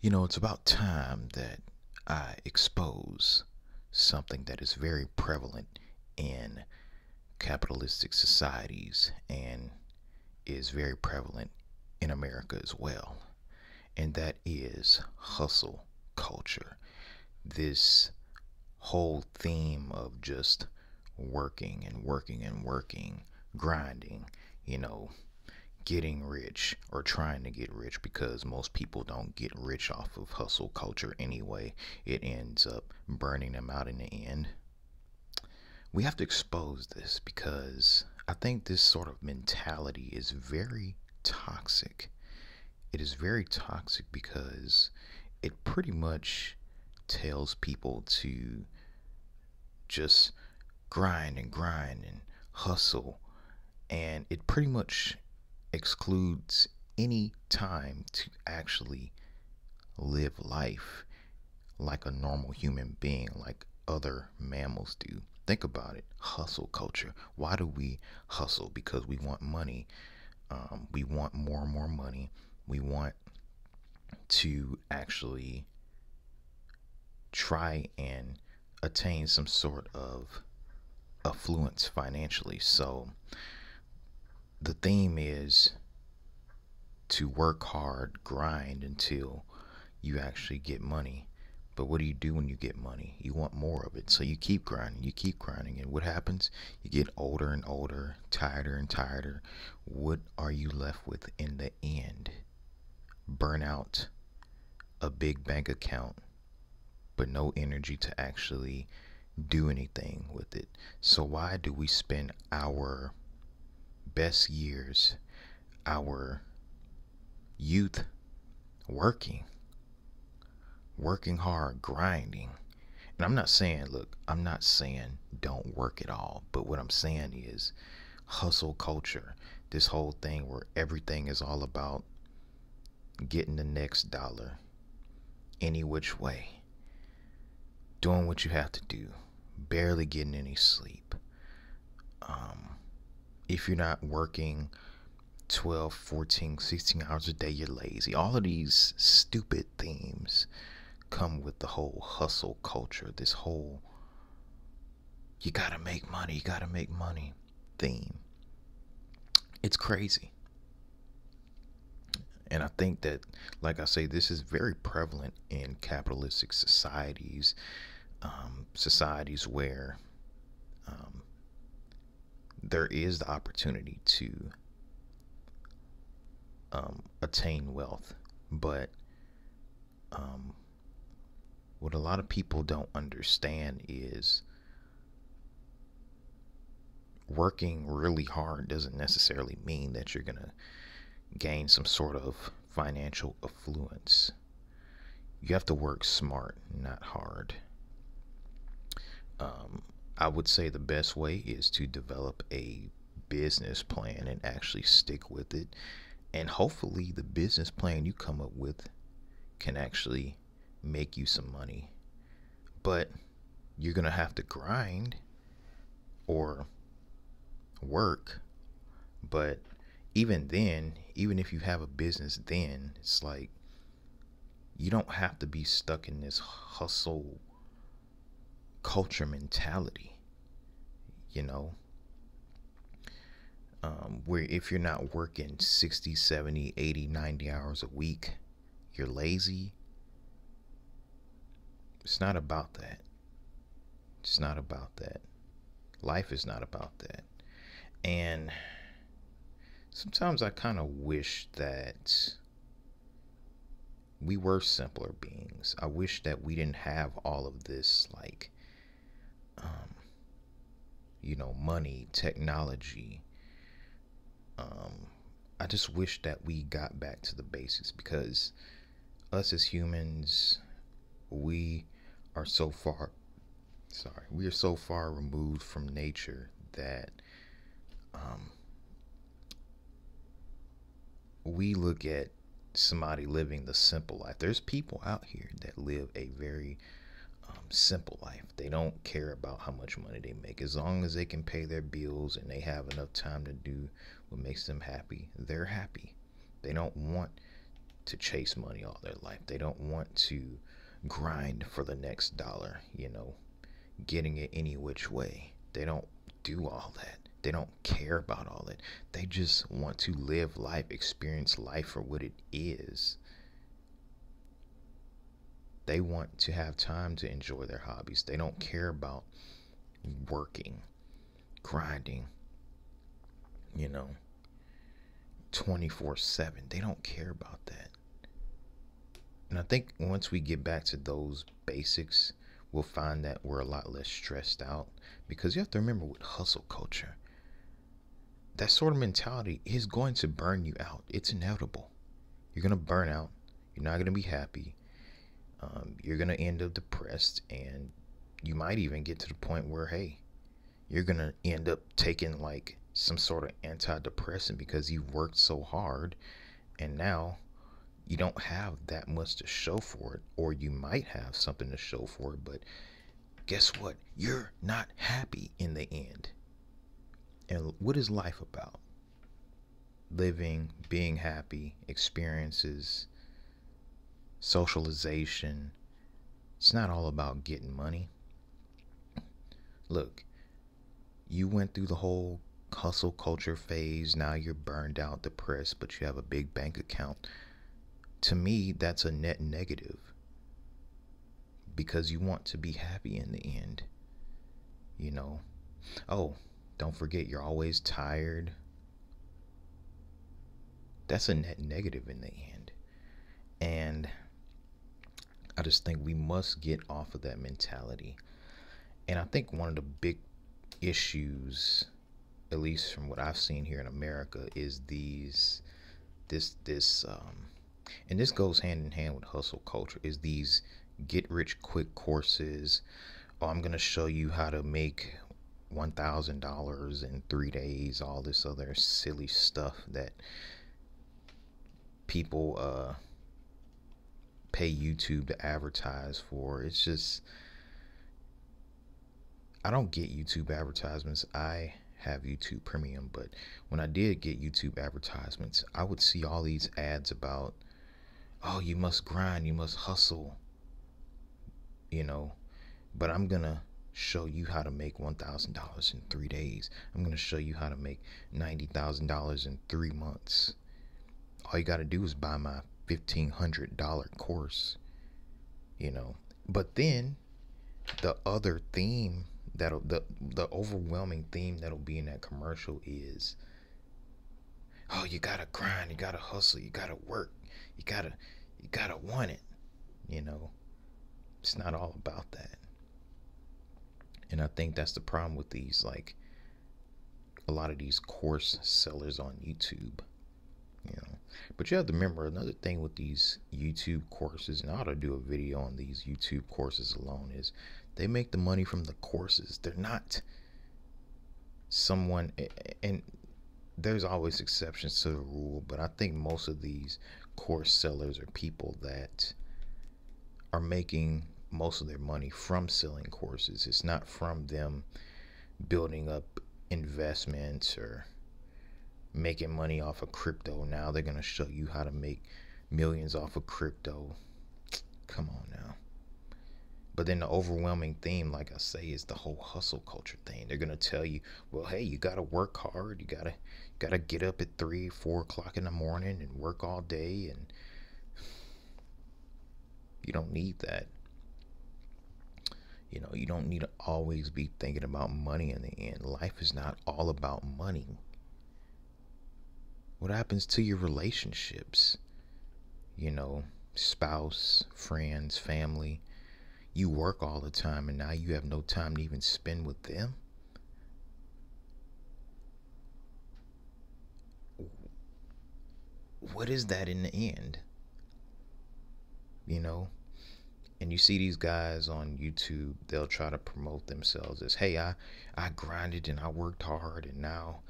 It's about time that I expose something that is very prevalent in capitalistic societies and is very prevalent in America as well. And that is hustle culture. This whole theme of just working and working and working, grinding, you know, getting rich or trying to get rich, because most people don't get rich off of hustle culture anyway. It ends up burning them out in the end. We have to expose this because I think this sort of mentality is very toxic. It is very toxic because it pretty much tells people to just grind and hustle, and it pretty much excludes any time to actually live life like a normal human being, like other mammals do. Think about it. Hustle culture. Why do we hustle? Because we want money. We want more and more money. We want to actually try and attain some sort of affluence financially. So the theme is to work hard, grind until you actually get money. But what do you do when you get money? You want more of it. So you keep grinding, you keep grinding. And what happens? You get older and older, tireder and tireder. What are you left with in the end? Burnout, a big bank account, but no energy to actually do anything with it. So why do we spend our best years, our youth, working hard, grinding? And I'm not saying, look, I'm not saying don't work at all, but what I'm saying is hustle culture, this whole thing where everything is all about getting the next dollar any which way, doing what you have to do, barely getting any sleep. If you're not working 12, 14, 16 hours a day, you're lazy. All of these stupid themes come with the whole hustle culture, this whole you gotta make money theme. It's crazy. And I think that, like I say, this is very prevalent in capitalistic societies, societies where um, there is the opportunity to attain wealth. But um, what a lot of people don't understand is working really hard doesn't necessarily mean that you're going to gain some sort of financial affluence. You have to work smart, not hard. I would say the best way is to develop a business plan and actually stick with it. And hopefully, the business plan you come up with can actually make you some money. But you're going to have to grind or work. But even then, even if you have a business, then it's like you don't have to be stuck in this hustle culture mentality, you know, where if you're not working 60, 70, 80, 90 hours a week, you're lazy. It's not about that. It's not about that. Life is not about that. And sometimes I kind of wish that we were simpler beings. I wish that we didn't have all of this, like, money, technology. I just wish that we got back to the basics, because us as humans, we are so far, we are so far removed from nature that we look at somebody living the simple life. There's people out here that live a very simple life. They don't care about how much money they make. As long as they can pay their bills and they have enough time to do what makes them happy, they're happy. They don't want to chase money all their life. They don't want to grind for the next dollar, getting it any which way. They don't do all that. They don't care about all that. They just want to live life, experience life for what it is. They want to have time to enjoy their hobbies. They don't care about working, grinding, you know, 24/7. They don't care about that. And I think once we get back to those basics, we'll find that we're a lot less stressed out, because you have to remember, with hustle culture, that sort of mentality is going to burn you out. It's inevitable. You're going to burn out. You're not going to be happy. You're going to end up depressed, and you might even get to the point where, hey, you're going to end up taking like some sort of antidepressant because you've worked so hard, and now you don't have that much to show for it, or you might have something to show for it, but guess what? You're not happy in the end. And what is life about? Living, being happy, experiences, socialization. It's not all about getting money. Look, you went through the whole hustle culture phase. Now you're burned out, depressed, but you have a big bank account. To me, that's a net negative, because you want to be happy in the end. Oh, don't forget, you're always tired. That's a net negative in the end. And I just think we must get off of that mentality. And I think one of the big issues, at least from what I've seen here in America, is and this goes hand in hand with hustle culture, is these get rich quick courses. Oh, I'm going to show you how to make $1,000 in 3 days, all this other silly stuff that people pay YouTube to advertise for. It's just, I don't get YouTube advertisements. I have YouTube Premium, but when I did get YouTube advertisements, I would see all these ads about, oh, you must grind, you must hustle, but I'm gonna show you how to make $1,000 in 3 days. I'm gonna show you how to make $90,000 in 3 months. All you gotta do is buy my $1,500 course, But then the other theme, the overwhelming theme that'll be in that commercial is, oh, you gotta grind, you gotta hustle, you gotta work, you gotta want it. It's not all about that. And I think that's the problem with these, like, a lot of these course sellers on YouTube. But you have to remember, another thing with these YouTube courses, and I ought to do a video on these YouTube courses alone, is they make the money from the courses. They're not someone, and there's always exceptions to the rule, but I think most of these course sellers are people that are making most of their money from selling courses. It's not from them building up investments or making money off of crypto. Now they're going to show you how to make millions off of crypto. Come on now. But then the overwhelming theme, like I say, is the whole hustle culture thing. They're going to tell you, well, hey, you got to work hard. You got to get up at 3, 4 o'clock in the morning and work all day. And you don't need that. You don't need to always be thinking about money in the end. Life is not all about money. What happens to your relationships? Spouse, friends, family. You work all the time, and now you have no time to even spend with them. What is that in the end? And you see these guys on YouTube, they'll try to promote themselves as, hey, I grinded and I worked hard, and now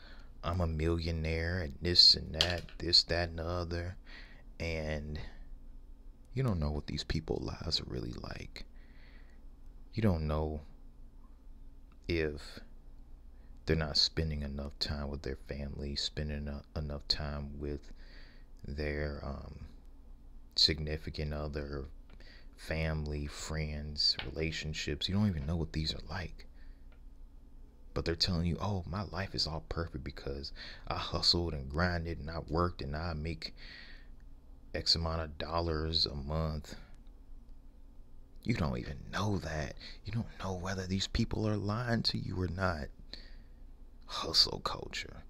I'm a millionaire, and this and that, this, that, and the other. And you don't know what these people's lives are really like. You don't know if they're not spending enough time with their family, spending enough time with their significant other, family, friends, relationships. You don't even know what these are like. But they're telling you, oh, my life is all perfect because I hustled and grinded and I worked and I make X amount of dollars a month. You don't even know that. You don't know whether these people are lying to you or not. Hustle culture,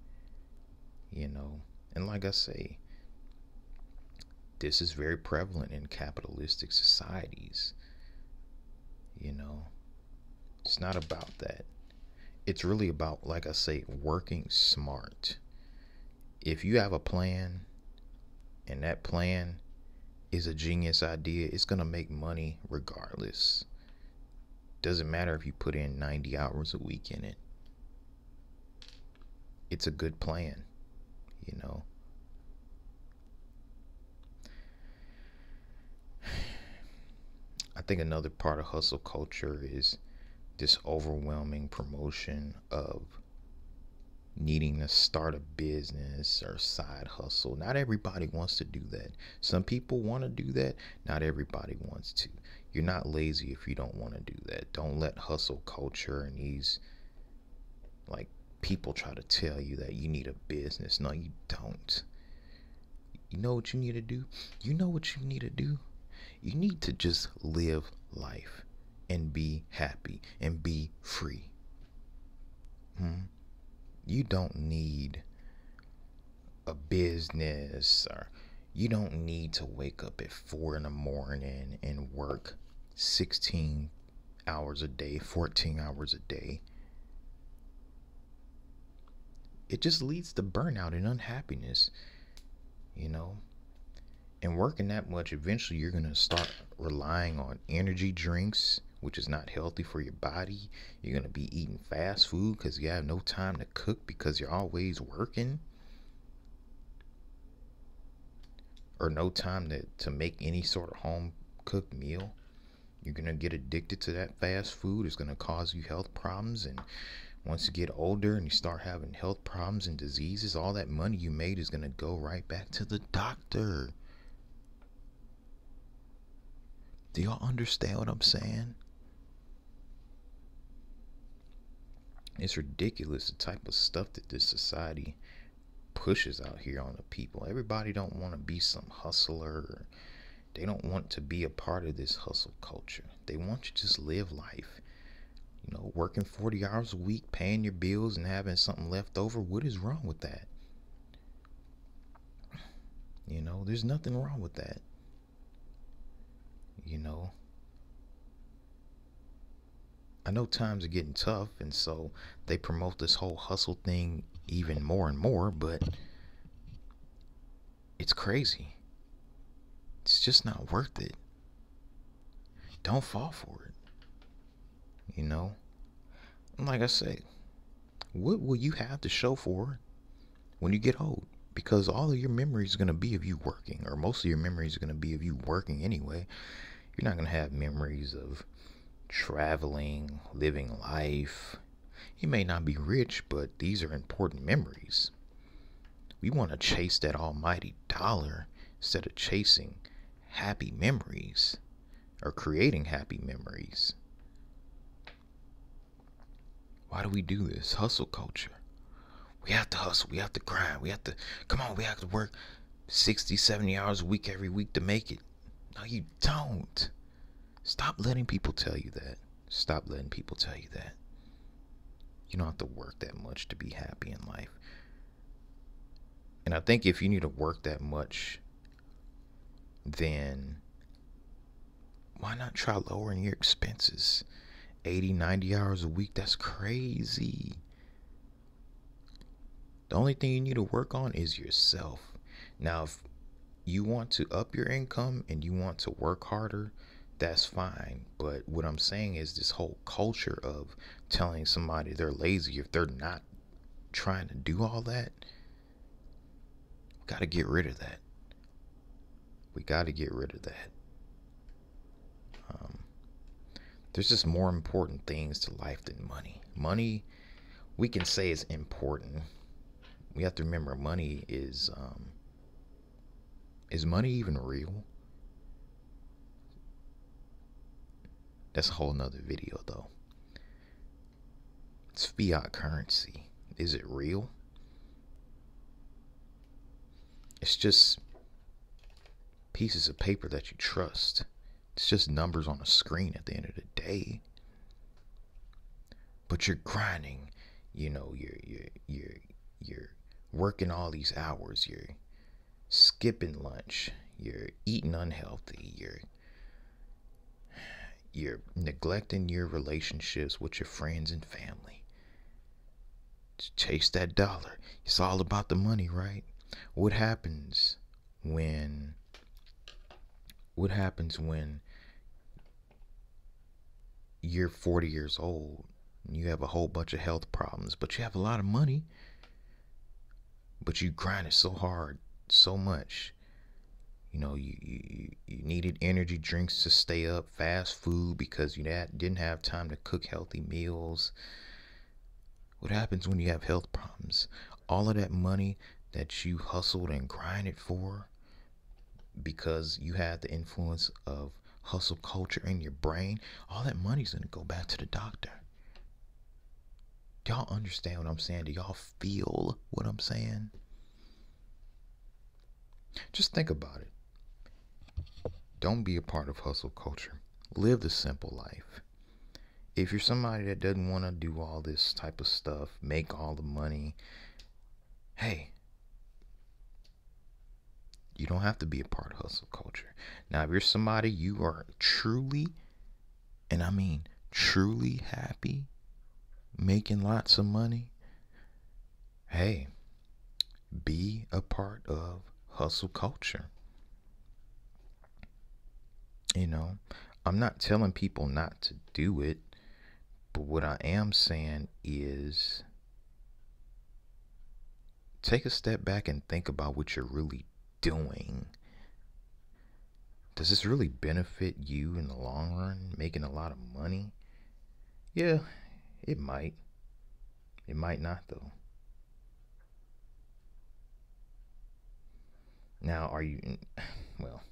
you know. And like I say, this is very prevalent in capitalistic societies. You know, it's not about that. It's really about, like I say, working smart. If you have a plan and that plan is a genius idea, it's going to make money regardless. Doesn't matter if you put in 90 hours a week in it. It's a good plan, you know. I think another part of hustle culture is this overwhelming promotion of needing to start a business or side hustle. Not everybody wants to do that. Some people want to do that. Not everybody wants to. You're not lazy if you don't want to do that. Don't let hustle culture and these like people try to tell you that you need a business. No, you don't. You know what you need to do? You know what you need to do? You need to just live life and be happy and be free. You don't need a business, or you don't need to wake up at 4 in the morning and work 16 hours a day, 14 hours a day. It just leads to burnout and unhappiness, you know. And working that much, eventually you're going to start relying on energy drinks, which is not healthy for your body. You're going to be eating fast food because you have no time to cook because you're always working. Or no time to make any sort of home cooked meal. You're going to get addicted to that fast food. It's going to cause you health problems. And once you get older and you start having health problems and diseases, all that money you made is going to go right back to the doctor. Do y'all understand what I'm saying? It's ridiculous the type of stuff that this society pushes out here on the people. Everybody don't want to be some hustler. They don't want to be a part of this hustle culture. They want you to just live life. You know, working 40 hours a week, paying your bills and having something left over. What is wrong with that? You know, there's nothing wrong with that. You know, I know times are getting tough, and so they promote this whole hustle thing even more and more, but it's crazy. It's just not worth it. Don't fall for it. You know, and like I say, what will you have to show for it when you get old? Because all of your memories are going to be of you working, or most of your memories are going to be of you working anyway. You're not going to have memories of traveling, living life. You may not be rich, but these are important memories. We want to chase that almighty dollar instead of chasing happy memories or creating happy memories. Why do we do this? Hustle culture. We have to hustle. We have to grind. We have to, come on, we have to work 60, 70 hours a week every week to make it. No, you don't. Stop letting people tell you that. Stop letting people tell you that. You don't have to work that much to be happy in life. And I think if you need to work that much, then why not try lowering your expenses? 80, 90 hours a week, that's crazy. The only thing you need to work on is yourself. Now, if you want to up your income and you want to work harder, that's fine. But what I'm saying is this whole culture of telling somebody they're lazy if they're not trying to do all that, we got to get rid of that. We got to get rid of that. There's just more important things to life than money. Money, we can say, is important. We have to remember money is money even real? That's a whole nother video though. It's fiat currency. Is it real? It's just pieces of paper that you trust. It's just numbers on a screen at the end of the day. But you're grinding, you know, you're working all these hours, you're skipping lunch, you're eating unhealthy, you're neglecting your relationships with your friends and family. Just chase that dollar. It's all about the money, right? What happens when you're 40 years old and you have a whole bunch of health problems, but you have a lot of money, but you grinded so hard, so much. You know, you needed energy drinks to stay up, fast food because you didn't have time to cook healthy meals. What happens when you have health problems? All of that money that you hustled and grinded for because you had the influence of hustle culture in your brain, all that money's going to go back to the doctor. Do y'all understand what I'm saying? Do y'all feel what I'm saying? Just think about it. Don't be a part of hustle culture. Live the simple life. If you're somebody that doesn't want to do all this type of stuff, make all the money, hey, you don't have to be a part of hustle culture. Now, if you're somebody you are truly, and I mean truly happy, making lots of money, hey, be a part of hustle culture. You know, I'm not telling people not to do it, but what I am saying is take a step back and think about what you're really doing. Does this really benefit you in the long run, making a lot of money? Yeah, it might. It might not, though. Now, are you, well,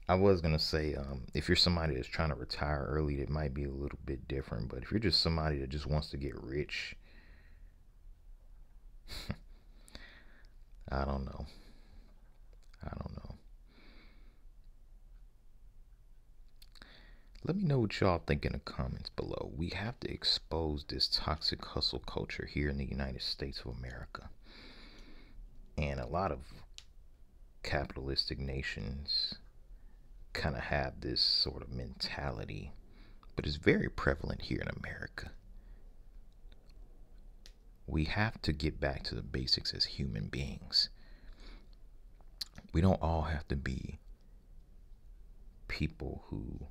I was going to say, if you're somebody that's trying to retire early, it might be a little bit different. But if you're just somebody that just wants to get rich, I don't know. I don't know. Let me know what y'all think in the comments below. We have to expose this toxic hustle culture here in the United States of America. And a lot of capitalistic nations kind of have this sort of mentality, but it's very prevalent here in America. We have to get back to the basics as human beings. We don't all have to be people who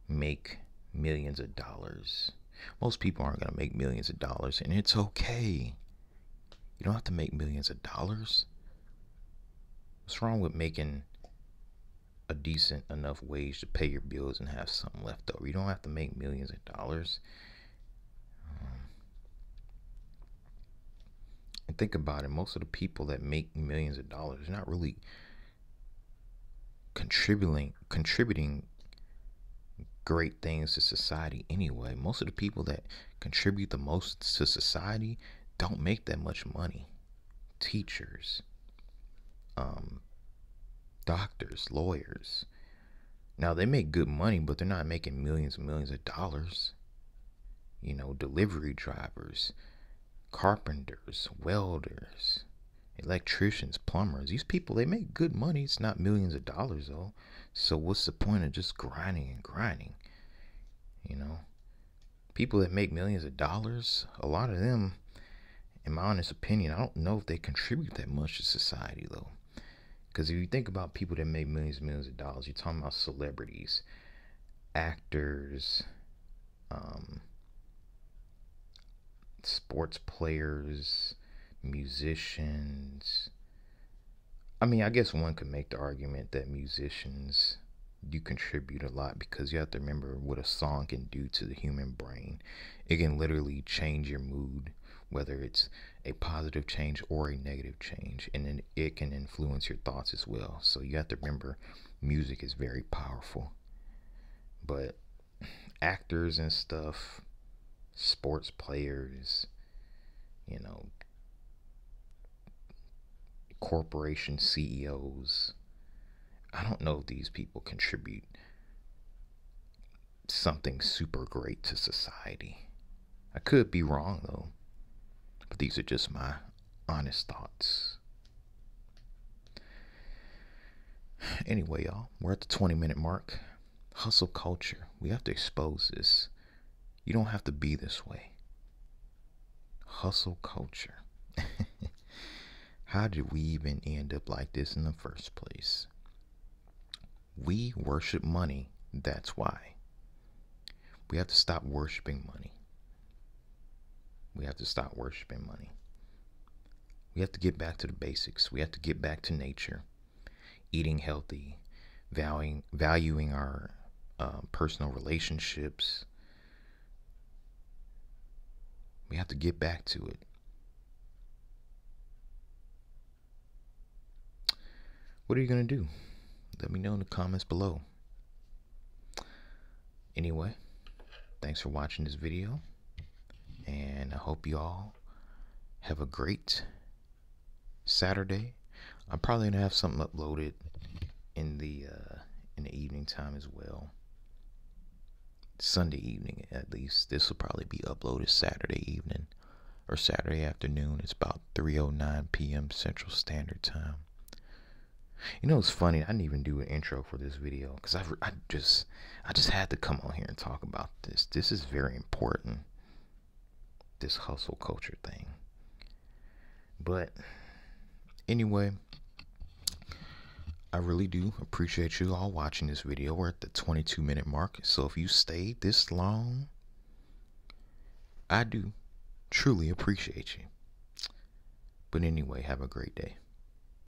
make millions of dollars. Most people aren't going to make millions of dollars, and it's okay. You don't have to make millions of dollars. What's wrong with making a decent enough wage to pay your bills and have something left over? You don't have to make millions of dollars. And think about it, most of the people that make millions of dollars are not really contributing great things to society anyway. Most of the people that contribute the most to society don't make that much money. Teachers, doctors, lawyers. Now, they make good money, but they're not making millions and millions of dollars. You know, delivery drivers, carpenters, welders, electricians, plumbers. These people, they make good money. It's not millions of dollars, though. So what's the point of just grinding and grinding? You know, people that make millions of dollars, a lot of them, in my honest opinion, I don't know if they contribute that much to society, though. Because if you think about people that make millions and millions of dollars, you're talking about celebrities, actors, sports players, musicians. I mean, I guess one could make the argument that musicians do contribute a lot, because you have to remember what a song can do to the human brain. It can literally change your mood, whether it's a positive change or a negative change, and then it can influence your thoughts as well. So you have to remember music is very powerful. But actors and stuff, sports players, you know, corporation CEOs. I don't know if these people contribute something super great to society. I could be wrong though, but these are just my honest thoughts. Anyway, y'all, we're at the 20-minute mark. Hustle culture. We have to expose this. You don't have to be this way. Hustle culture. How did we even end up like this in the first place? We worship money. That's why. We have to stop worshiping money. We have to stop worshiping money. We have to get back to the basics. We have to get back to nature, eating healthy, valuing our personal relationships. We have to get back to it. What are you going to do? Let me know in the comments below. Anyway, thanks for watching this video, and I hope you all have a great Saturday. I'm probably gonna have something uploaded in the evening time as well. Sunday evening at least. This will probably be uploaded Saturday evening or Saturday afternoon. It's about 3:09 p.m. Central Standard Time. You know, it's funny. I didn't even do an intro for this video because I just had to come on here and talk about this. This is very important. This hustle culture thing. But anyway, I really do appreciate you all watching this video. We're at the 22-minute mark. So if you stayed this long, I do truly appreciate you. But anyway, have a great day.